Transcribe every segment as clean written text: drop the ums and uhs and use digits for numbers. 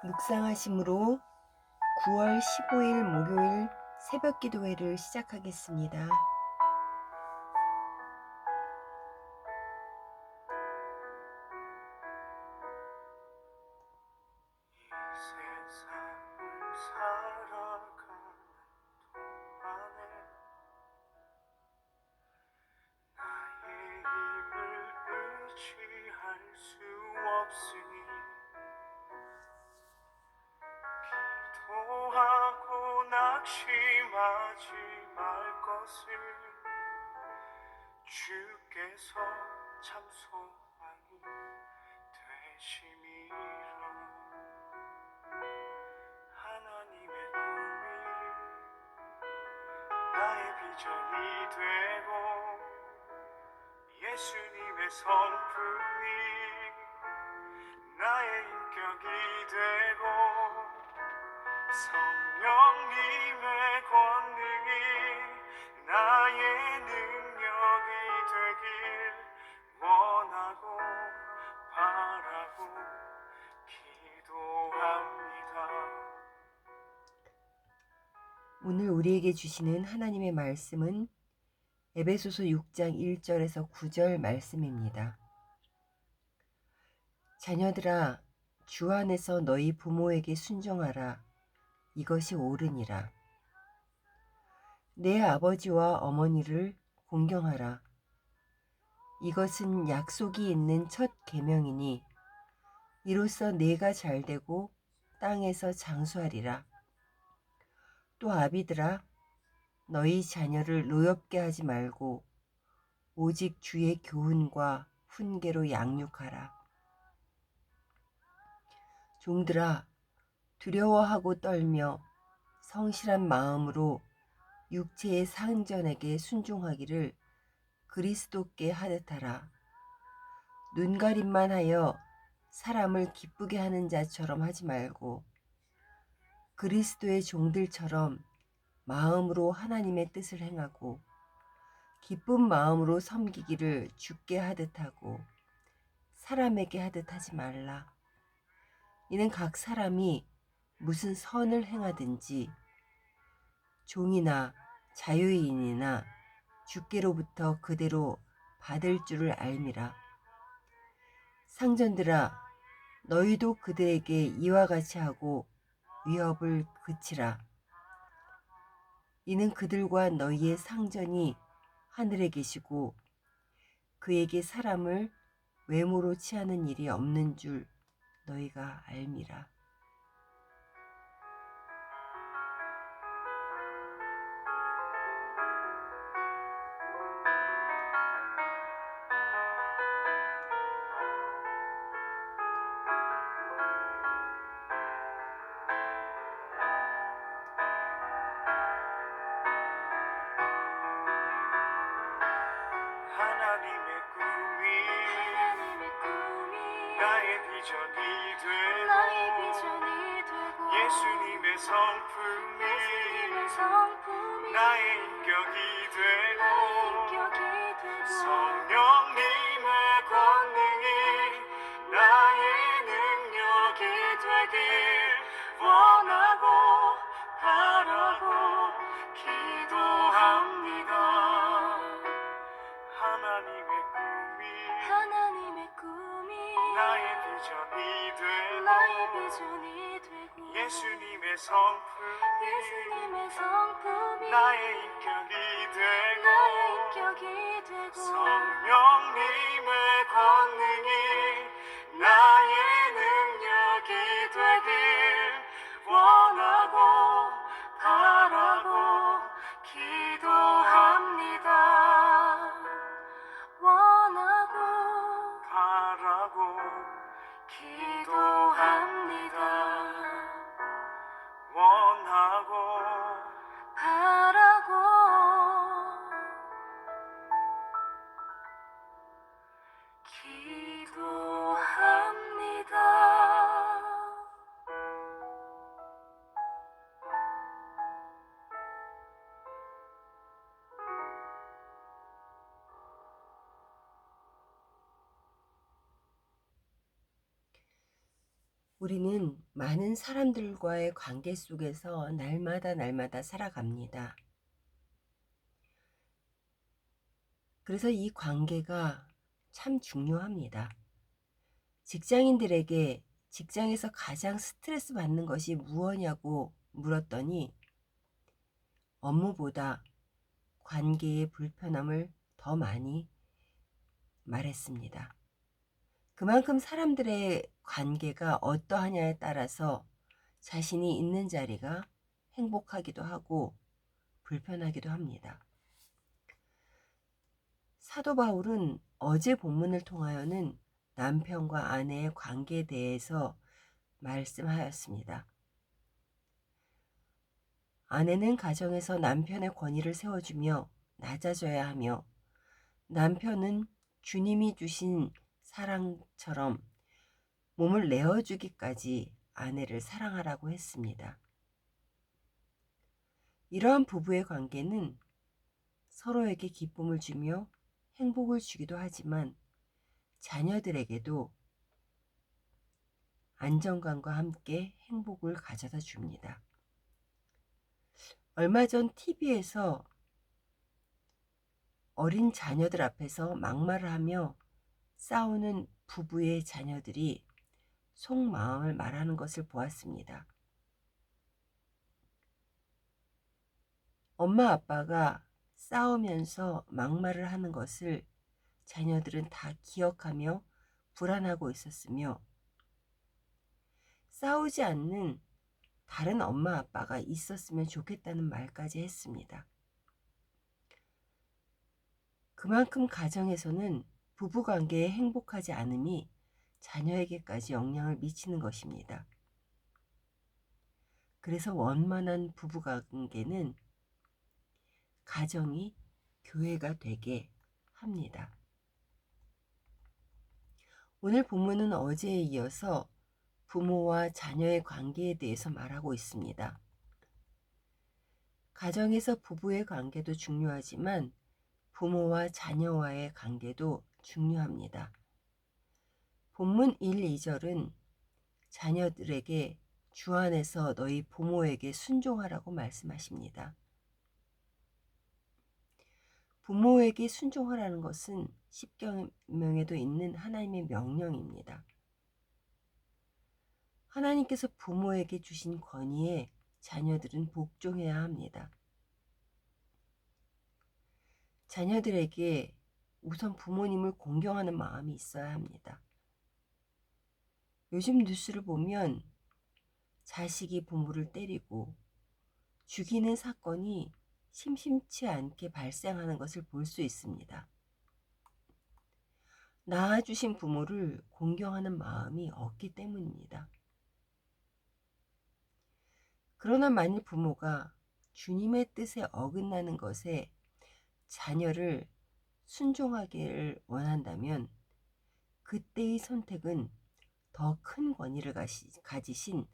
묵상하심으로 9월 15일 목요일 새벽 기도회를 시작하겠습니다. 세상을 살아가는 동안에 나의 힘을 의지할 수 없으니 기도하고 낙심하지 말 것을 주께서 참 소망이 되심이라. 하나님의 꿈이 나의 비전이 되고 예수님의 성품이 나의 인격이 되고 성령님의 권능이 나의 능력이 되길 원하고 바라고 기도합니다. 오늘 우리에게 주시는 하나님의 말씀은 에베소서 6장 1절에서 9절 말씀입니다. 자녀들아, 주 안에서 너희 부모에게 순종하라. 이것이 옳으니라. 내 아버지와 어머니를 공경하라. 이것은 약속이 있는 첫 계명이니 이로써 내가 잘되고 땅에서 장수하리라. 또 아비들아, 너희 자녀를 노엽게 하지 말고 오직 주의 교훈과 훈계로 양육하라. 종들아, 두려워하고 떨며 성실한 마음으로 육체의 상전에게 순종하기를 그리스도께 하듯하라. 눈가림만 하여 사람을 기쁘게 하는 자처럼 하지 말고 그리스도의 종들처럼 마음으로 하나님의 뜻을 행하고 기쁜 마음으로 섬기기를 주께 하듯 하고 사람에게 하듯 하지 말라. 이는 각 사람이 무슨 선을 행하든지 종이나 자유인이나 주께로부터 그대로 받을 줄을 알미라. 상전들아, 너희도 그들에게 이와 같이 하고 위협을 그치라. 이는 그들과 너희의 상전이 하늘에 계시고 그에게 사람을 외모로 취하는 일이 없는 줄 너희가 알미라. 하나님의 꿈이 나의 비전이 되고 예수님의 성품이 나의 인격이 되고 성령님의 권능이 나의 능력이 되길 원하고 바라고 기도합니다. 하나님의 꿈이 나의 비전이 되고 예수님의 성품이 나의 인격이 되고 성령님의 권능이 나의 능력이 되길 원하고 바라고 기도합니다. 원하고 바라고 기도합니다. 원하고 바라고 기도합니다. 우리는 많은 사람들과의 관계 속에서 날마다 살아갑니다. 그래서 이 관계가 참 중요합니다. 직장인들에게 직장에서 가장 스트레스 받는 것이 무엇이냐고 물었더니 업무보다 관계의 불편함을 더 많이 말했습니다. 그만큼 사람들의 관계가 어떠하냐에 따라서 자신이 있는 자리가 행복하기도 하고 불편하기도 합니다. 사도 바울은 어제 본문을 통하여는 남편과 아내의 관계에 대해서 말씀하였습니다. 아내는 가정에서 남편의 권위를 세워주며 낮아져야 하며 남편은 주님이 주신 사랑처럼 몸을 내어주기까지 아내를 사랑하라고 했습니다. 이러한 부부의 관계는 서로에게 기쁨을 주며 행복을 주기도 하지만 자녀들에게도 안정감과 함께 행복을 가져다 줍니다. 얼마 전 TV에서 어린 자녀들 앞에서 막말을 하며 싸우는 부부의 자녀들이 속마음을 말하는 것을 보았습니다. 엄마 아빠가 싸우면서 막말을 하는 것을 자녀들은 다 기억하며 불안하고 있었으며 싸우지 않는 다른 엄마 아빠가 있었으면 좋겠다는 말까지 했습니다. 그만큼 가정에서는 부부관계에 행복하지 않음이 자녀에게까지 영향을 미치는 것입니다. 그래서 원만한 부부관계는 가정이 교회가 되게 합니다. 오늘 본문은 어제에 이어서 부모와 자녀의 관계에 대해서 말하고 있습니다. 가정에서 부부의 관계도 중요하지만 부모와 자녀와의 관계도 중요합니다. 본문 1, 2절은 자녀들에게 주 안에서 너희 부모에게 순종하라고 말씀하십니다. 부모에게 순종하라는 것은 십계명에도 있는 하나님의 명령입니다. 하나님께서 부모에게 주신 권위에 자녀들은 복종해야 합니다. 자녀들에게 우선 부모님을 공경하는 마음이 있어야 합니다. 요즘 뉴스를 보면 자식이 부모를 때리고 죽이는 사건이 심심치 않게 발생하는 것을 볼 수 있습니다. 낳아주신 부모를 공경하는 마음이 없기 때문입니다. 그러나 만일 부모가 주님의 뜻에 어긋나는 것에 자녀를 순종하기를 원한다면 그때의 선택은 더 큰 권위를 가지신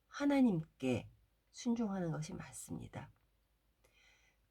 하나님께 순종하는 것이 맞습니다.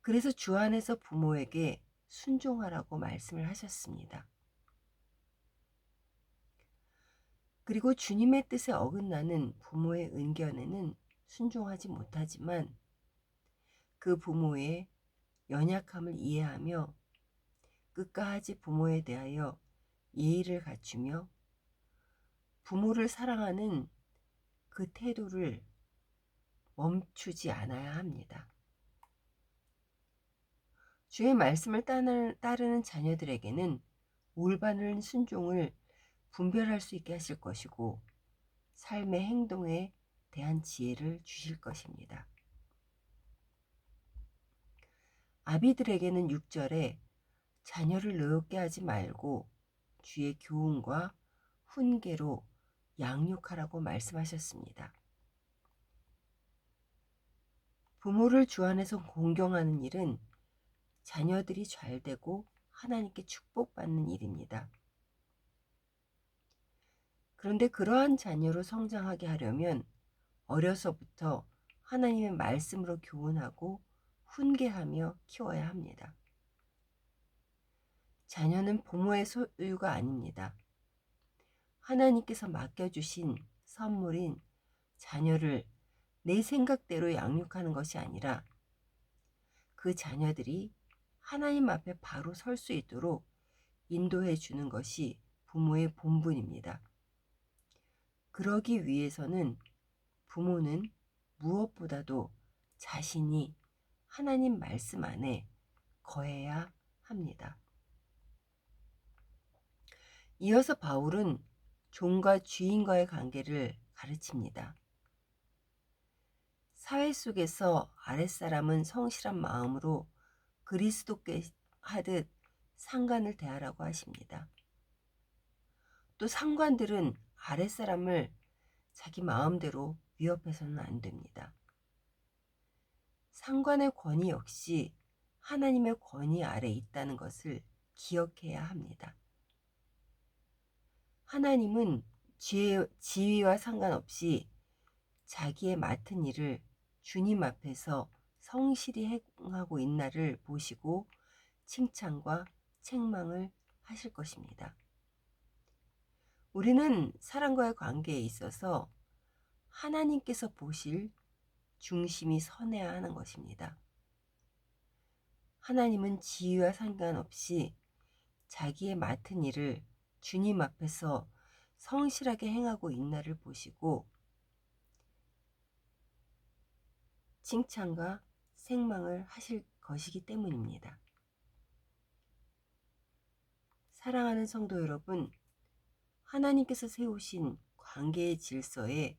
그래서 주 안에서 부모에게 순종하라고 말씀을 하셨습니다. 그리고 주님의 뜻에 어긋나는 부모의 의견에는 순종하지 못하지만 그 부모의 연약함을 이해하며 끝까지 부모에 대하여 예의를 갖추며 부모를 사랑하는 그 태도를 멈추지 않아야 합니다. 주의 말씀을 따르는 자녀들에게는 올바른 순종을 분별할 수 있게 하실 것이고 삶의 행동에 대한 지혜를 주실 것입니다. 아비들에게는 6절에 자녀를 노엽게 하지 말고 주의 교훈과 훈계로 양육하라고 말씀하셨습니다. 부모를 주 안에서 공경하는 일은 자녀들이 잘되고 하나님께 축복받는 일입니다. 그런데 그러한 자녀로 성장하게 하려면 어려서부터 하나님의 말씀으로 교훈하고 훈계하며 키워야 합니다. 자녀는 부모의 소유가 아닙니다. 하나님께서 맡겨주신 선물인 자녀를 내 생각대로 양육하는 것이 아니라 그 자녀들이 하나님 앞에 바로 설 수 있도록 인도해 주는 것이 부모의 본분입니다. 그러기 위해서는 부모는 무엇보다도 자신이 하나님 말씀 안에 거해야 합니다. 이어서 바울은 종과 주인과의 관계를 가르칩니다. 사회 속에서 아랫사람은 성실한 마음으로 그리스도께 하듯 상관을 대하라고 하십니다. 또 상관들은 아랫사람을 자기 마음대로 위협해서는 안 됩니다. 상관의 권위 역시 하나님의 권위 아래 있다는 것을 기억해야 합니다. 하나님은 지위와 상관없이 자기의 맡은 일을 주님 앞에서 성실히 행하고 있나를 보시고 칭찬과 책망을 하실 것입니다. 우리는 사람과의 관계에 있어서 하나님께서 보실 중심이 선해야 하는 것입니다. 하나님은 지위와 상관없이 자기의 맡은 일을 주님 앞에서 성실하게 행하고 있나를 보시고 칭찬과 책망을 하실 것이기 때문입니다. 사랑하는 성도 여러분, 하나님께서 세우신 관계의 질서에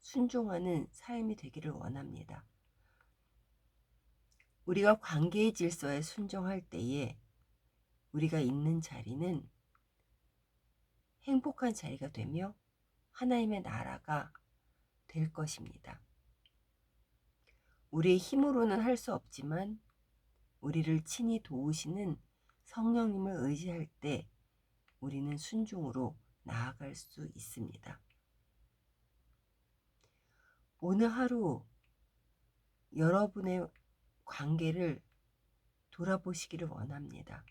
순종하는 삶이 되기를 원합니다. 우리가 관계의 질서에 순종할 때에 우리가 있는 자리는 행복한 자리가 되며 하나님의 나라가 될 것입니다. 우리의 힘으로는 할 수 없지만 우리를 친히 도우시는 성령님을 의지할 때 우리는 순종으로 나아갈 수 있습니다. 오늘 하루 여러분의 관계를 돌아보시기를 원합니다.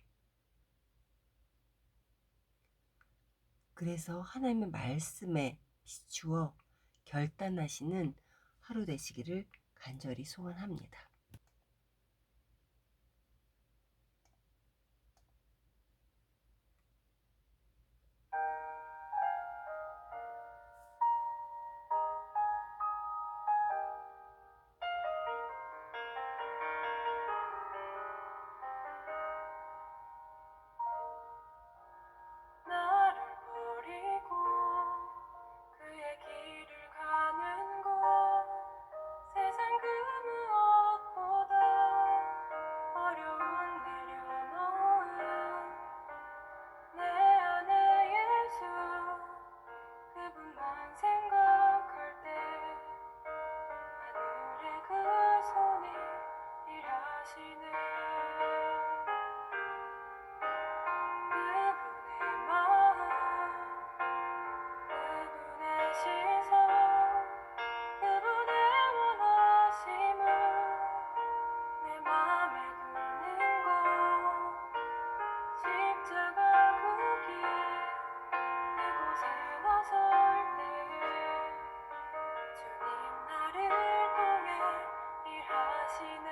그래서 하나님의 말씀에 비추어 결단하시는 하루 되시기를 간절히 소원합니다. 나를 버리고 그의 길을 가는 곳 세상 그 무엇보다 어려운 내려놓은 내 안에 예수 그분만 생각할 때 하늘의 그 손이 일하시네 그분의 마음 그분의 시선 그분의 원하심을 내 맘에 두는 곳 십자가 그 길 그곳에 나설 때에 주님 나를 통해 일하시네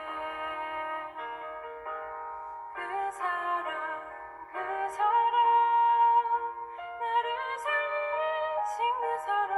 그 사랑 나를 살리신 그 사랑